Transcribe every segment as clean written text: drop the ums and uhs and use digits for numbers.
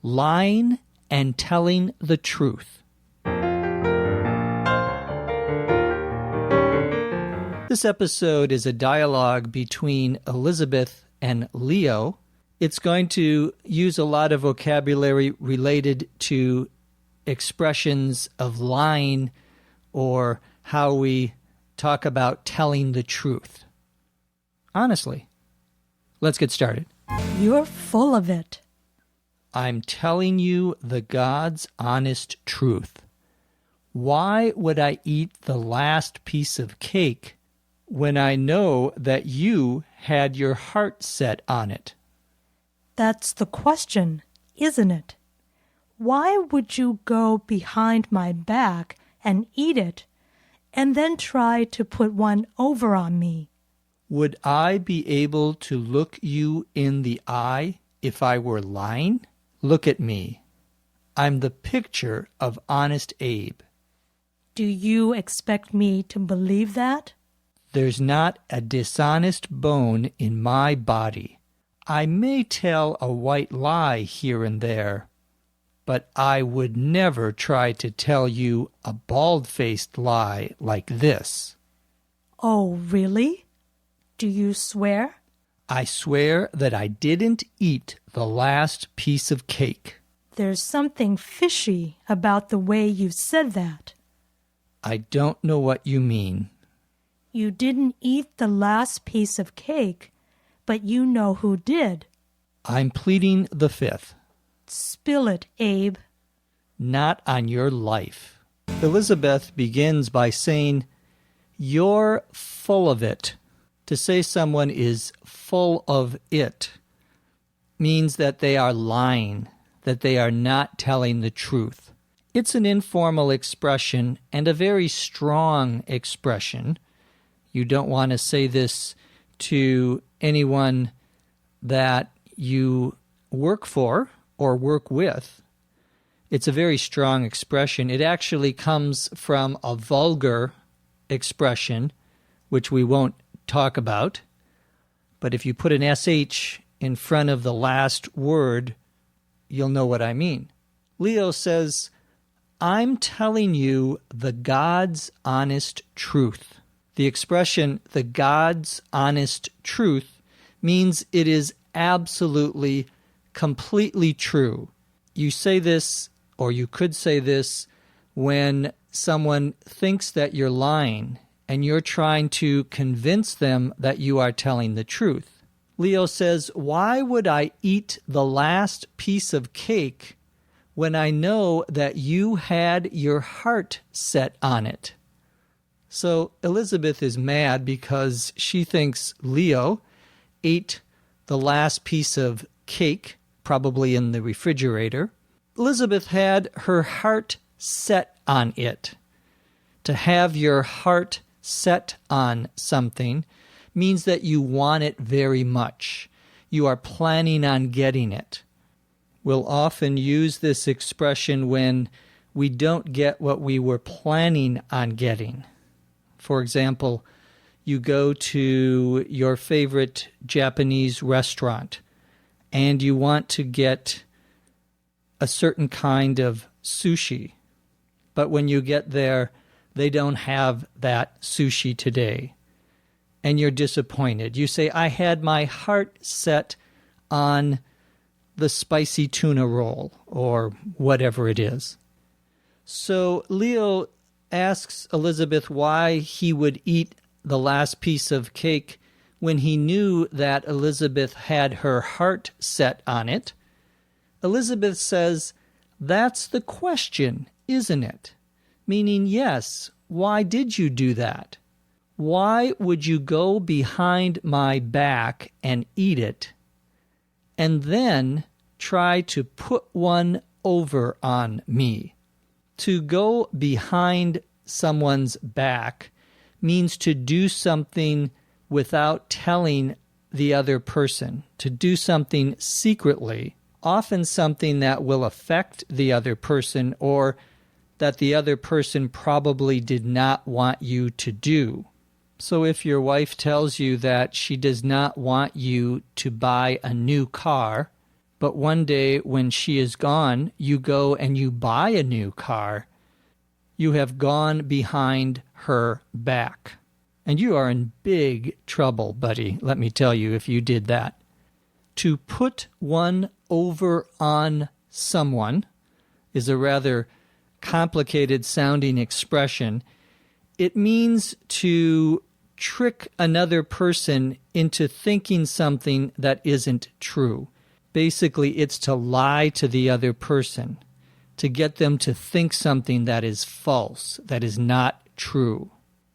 lying and telling the truth. This episode is a dialogue between Elisabeth and Leo. It's going to use a lot of vocabulary related to expressions of lying or how we talk about telling the truth. Honestly, let's get started. You're full of it. I'm telling you the God's honest truth. Why would I eat the last piece of cake when I know that you had your heart set on it? That's the question, isn't it? Why would you go behind my back and eat it, and then try to put one over on me? Would I be able to look you in the eye if I were lying? Look at me. I'm the picture of honest Abe. Do you expect me to believe that? There's not a dishonest bone in my body. I may tell a white lie here and there, but I would never try to tell you a bald-faced lie like this. Oh, really? Do you swear? I swear that I didn't eat the last piece of cake. There's something fishy about the way you said that. I don't know what you mean. You didn't eat the last piece of cake, but you know who did. I'm pleading the fifth. Spill it, Abe. Not on your life. Elisabeth begins by saying, "You're full of it." To say someone is full of it means that they are lying, that they are not telling the truth. It's an informal expression and a very strong expression. You don't want to say this to anyone that you work for or work with. It's a very strong expression. It actually comes from a vulgar expression, which we won't talk about. But if you put an SH in front of the last word, you'll know what I mean. Leo says, I'm telling you the God's honest truth. The expression, the God's honest truth, means it is absolutely, completely true. You say this, or you could say this, when someone thinks that you're lying and you're trying to convince them that you are telling the truth. Leo says, why would I eat the last piece of cake when I know that you had your heart set on it? So Elisabeth is mad because she thinks Leo ate the last piece of cake, probably in the refrigerator. Elisabeth had her heart set on it. To have your heart set on something means that you want it very much. You are planning on getting it. We'll often use this expression when we don't get what we were planning on getting. For example, you go to your favorite Japanese restaurant and you want to get a certain kind of sushi, but when you get there, they don't have that sushi today, and you're disappointed. You say, I had my heart set on the spicy tuna roll, or whatever it is. So Leo asks Elisabeth why he would eat the last piece of cake when he knew that Elisabeth had her heart set on it. Elisabeth says, that's the question, isn't it? Meaning, yes, why did you do that? Why would you go behind my back and eat it, and then try to put one over on me? To go behind someone's back means to do something without telling the other person, to do something secretly, often something that will affect the other person or that the other person probably did not want you to do. So if your wife tells you that she does not want you to buy a new car, but one day when she is gone, you go and you buy a new car, you have gone behind her back. And you are in big trouble, buddy, let me tell you, if you did that. To put one over on someone is a rather complicated sounding expression. It means to trick another person into thinking something that isn't true. Basically, it's to lie to the other person, to get them to think something that is false, that is not true.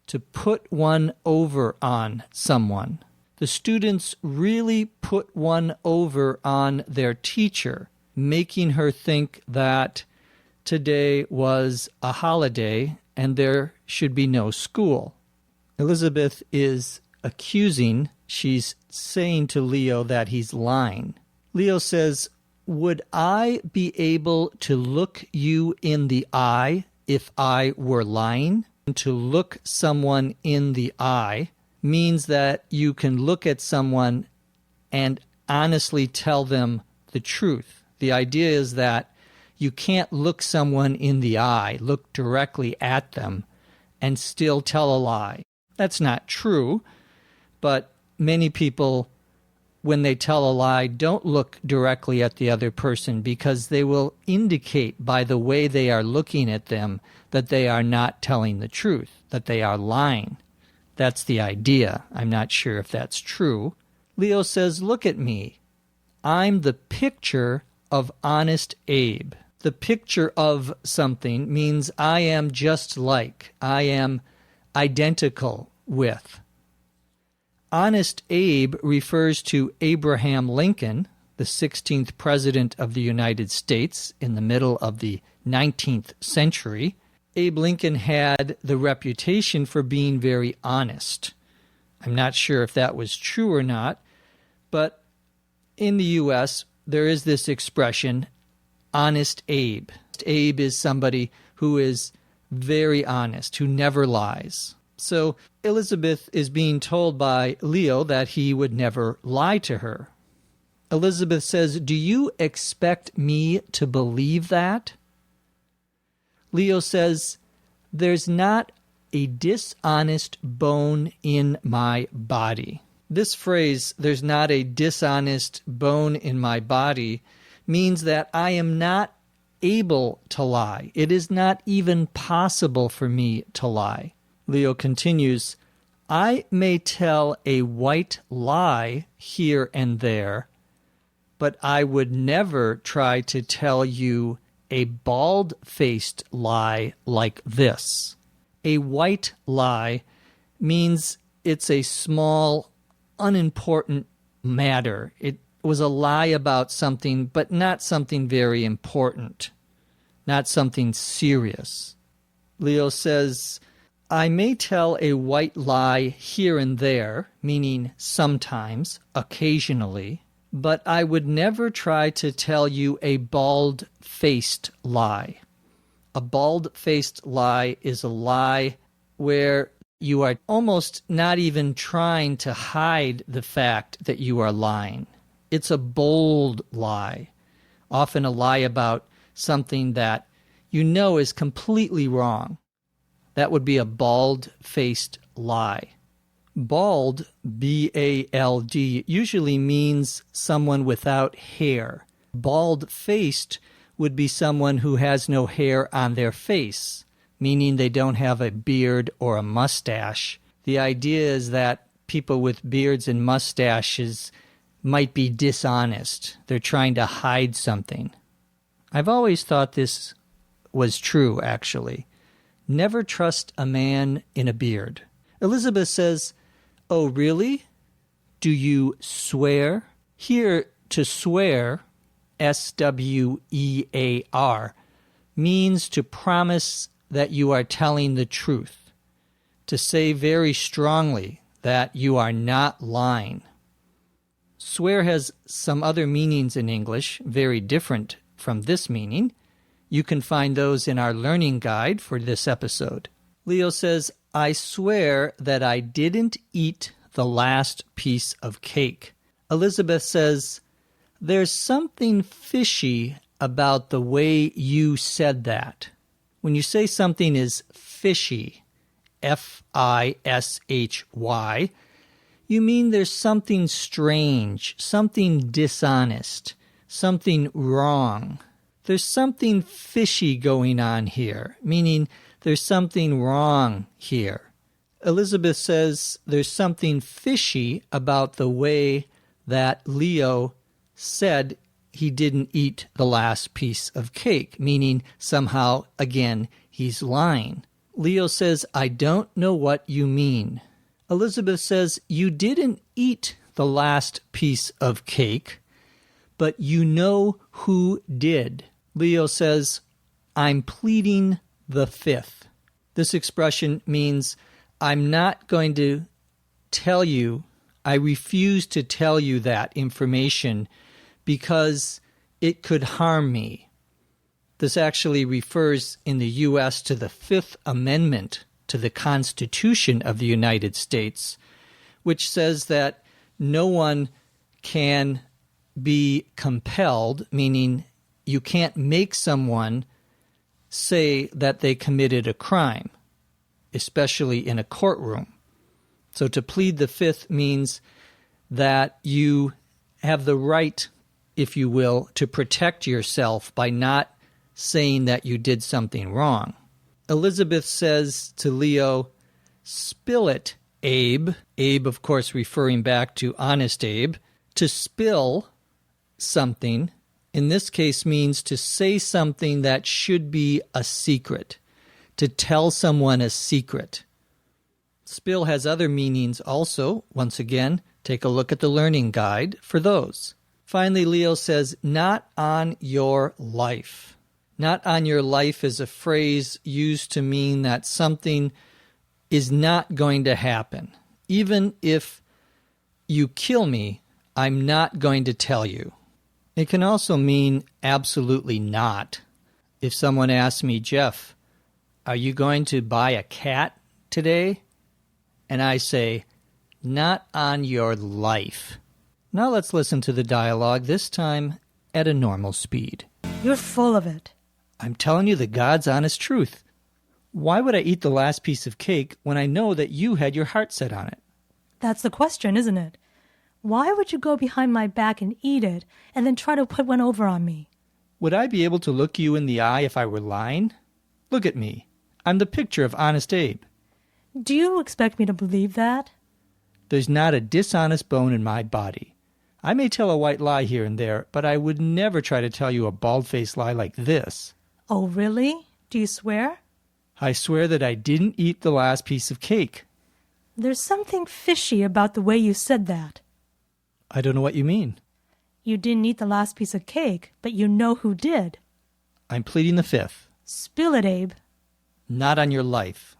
To put one over on someone. The students really put one over on their teacher, making her think that today was a holiday and there should be no school. Elizabeth is accusing, she's saying to Leo that he's lying. Leo says, "Would I be able to look you in the eye if I were lying?" To look someone in the eye means that you can look at someone and honestly tell them the truth. The idea is that you can't look someone in the eye, look directly at them, and still tell a lie. That's not true, but many people, when they tell a lie, don't look directly at the other person because they will indicate by the way they are looking at them that they are not telling the truth, that they are lying. That's the idea. I'm not sure if that's true. Leo says, "Look at me. I'm the picture of honest Abe." The picture of something means I am just like, I am identical with. Honest Abe refers to Abraham Lincoln, the 16th President of the United States in the middle of the 19th century. Abe Lincoln had the reputation for being very honest. I'm not sure if that was true or not, but in the U.S., there is this expression, honest Abe. Abe is somebody who is very honest, who never lies. So Elizabeth is being told by Leo that he would never lie to her. Elizabeth says, "Do you expect me to believe that?" Leo says, "There's not a dishonest bone in my body." This phrase, "there's not a dishonest bone in my body," means that I am not able to lie. It is not even possible for me to lie. Leo continues, "I may tell a white lie here and there, but I would never try to tell you a bald-faced lie like this." A white lie means it's a small, unimportant matter. It was a lie about something, but not something very important, not something serious. Leo says, "I may tell a white lie here and there," meaning sometimes, occasionally, "but I would never try to tell you a bald-faced lie." A bald-faced lie is a lie where you are almost not even trying to hide the fact that you are lying. It's a bold lie, often a lie about something that you know is completely wrong. That would be a bald-faced lie. Bald, B-A-L-D, usually means someone without hair. Bald-faced would be someone who has no hair on their face, meaning they don't have a beard or a mustache. The idea is that people with beards and mustaches might be dishonest. They're trying to hide something. I've always thought this was true, actually. Never trust a man in a beard. Elizabeth says, "Oh, really? Do you swear?" Here, to swear, S-W-E-A-R, means to promise that you are telling the truth, to say very strongly that you are not lying. Swear has some other meanings in English, very different from this meaning. You can find those in our learning guide for this episode. Leo says, "I swear that I didn't eat the last piece of cake." Elizabeth says, There's something fishy about the way you said that. When you say something is fishy, F-I-S-H-Y, you mean there's something strange, something dishonest, something wrong. There's something fishy going on here, meaning there's something wrong here. Elisabeth says there's something fishy about the way that Leo said he didn't eat the last piece of cake, meaning somehow, again, he's lying. Leo says, I don't know what you mean. Elisabeth says, you didn't eat the last piece of cake, but you know who did. Leo says, I'm pleading the fifth. This expression means I'm not going to tell you, I refuse to tell you that information because it could harm me. This actually refers in the U.S. to the Fifth Amendment to the Constitution of the United States, which says that no one can be compelled, meaning you can't make someone say that they committed a crime, especially in a courtroom. So to plead the fifth means that you have the right, if you will, to protect yourself by not saying that you did something wrong. Elisabeth says to Leo, spill it, Abe. Abe, of course, referring back to Honest Abe. To spill something, in this case, means to say something that should be a secret, to tell someone a secret. Spill has other meanings also. Once again, take a look at the learning guide for those. Finally, Leo says, not on your life. Not on your life is a phrase used to mean that something is not going to happen. Even if you kill me, I'm not going to tell you. It can also mean absolutely not. If someone asks me, Jeff, are you going to buy a cat today? And I say, not on your life. Now let's listen to the dialogue, this time at a normal speed. You're full of it. I'm telling you the God's honest truth. Why would I eat the last piece of cake when I know that you had your heart set on it? That's the question, isn't it? Why would you go behind my back and eat it and then try to put one over on me? Would I be able to look you in the eye if I were lying? Look at me. I'm the picture of Honest Abe. Do you expect me to believe that? There's not a dishonest bone in my body. I may tell a white lie here and there, but I would never try to tell you a bald-faced lie like this. Oh, really? Do you swear? I swear that I didn't eat the last piece of cake. There's something fishy about the way you said that. I don't know what you mean. You didn't eat the last piece of cake, but you know who did. I'm pleading the fifth. Spill it, Abe. Not on your life.